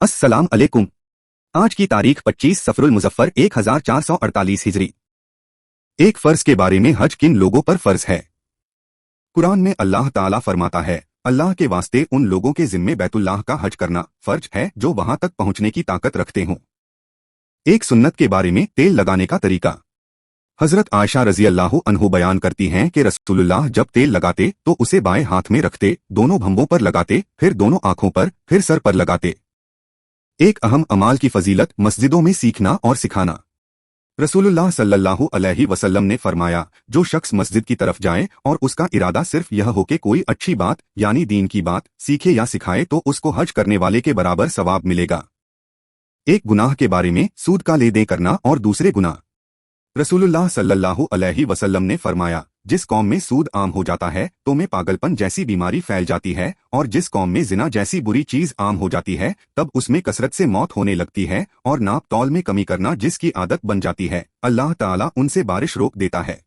अस्सलाम अलैकुम। आज की तारीख 25 सफरुल मुजफ्फर 1448 हिजरी। एक फर्ज के बारे में हज किन लोगों पर फर्ज है। कुरान में अल्लाह ताला फरमाता है, अल्लाह के वास्ते उन लोगों के जिम्मे बैतुल्लाह का हज करना फर्ज है जो वहां तक पहुंचने की ताकत रखते हों। एक सुन्नत के बारे में तेल लगाने का तरीका। हजरत आयशा रजी अल्लाह अन्हु बयान करती हैं कि रसूलुल्लाह जब तेल लगाते तो उसे बाएं हाथ में रखते, दोनों भंबों पर लगाते, फिर दोनों आंखों पर, फिर सर पर लगाते। एक अहम अमाल की फजीलत मस्जिदों में सीखना और सिखाना। रसूलुल्लाह सल्लल्लाहु अलैहि वसल्लम ने फरमाया, जो शख्स मस्जिद की तरफ जाए और उसका इरादा सिर्फ यह हो कि कोई अच्छी बात यानी दीन की बात सीखे या सिखाए तो उसको हज करने वाले के बराबर सवाब मिलेगा। एक गुनाह के बारे में सूद का ले दे करना और दूसरे गुनाह। रसूलुल्लाह सल्लल्लाहु अलैहि वसल्लम ने फरमाया, जिस कौम में सूद आम हो जाता है तो में पागलपन जैसी बीमारी फैल जाती है, और जिस कौम में जिना जैसी बुरी चीज आम हो जाती है तब उसमें कसरत से मौत होने लगती है, और नाप तौल में कमी करना जिसकी आदत बन जाती है, अल्लाह ताला उनसे बारिश रोक देता है।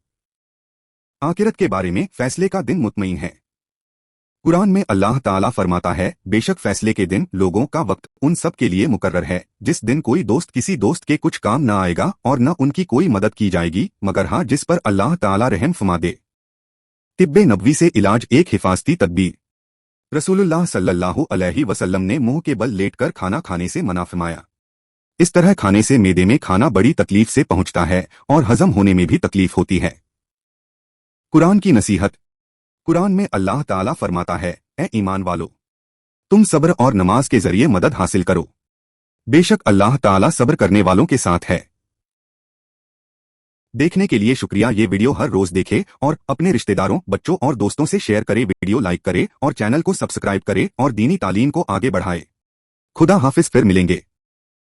आखिरत के बारे में फैसले का दिन मुतमईन है। कुरान में अल्लाह ताला फरमाता है, बेशक फैसले के दिन लोगों का वक्त उन सब के लिए मुकर्रर है जिस दिन कोई दोस्त किसी दोस्त के कुछ काम न आएगा और न उनकी कोई मदद की जाएगी मगर हाँ जिस पर अल्लाह ताला रहम फरमा दे। तिब्बे नबवी से इलाज एक हिफाजती तदबीर। रसूलुल्लाह सल्लल्लाहु अलैहि वसल्लम ने मुंह के बल लेटकर खाना खाने से मना फरमाया। इस तरह खाने से मेदे में खाना बड़ी तकलीफ से पहुंचता है और हजम होने में भी तकलीफ होती है। कुरान की नसीहत। कुरान में अल्लाह ताला फरमाता है, ए ईमान वालो, तुम सब्र और नमाज के जरिए मदद हासिल करो, बेशक अल्लाह ताला सब्र करने वालों के साथ है। देखने के लिए शुक्रिया। ये वीडियो हर रोज देखे और अपने रिश्तेदारों, बच्चों और दोस्तों से शेयर करे, वीडियो लाइक करे और चैनल को सब्सक्राइब करे और दीनी तालीम को आगे बढ़ाए। खुदा हाफिज, फिर मिलेंगे।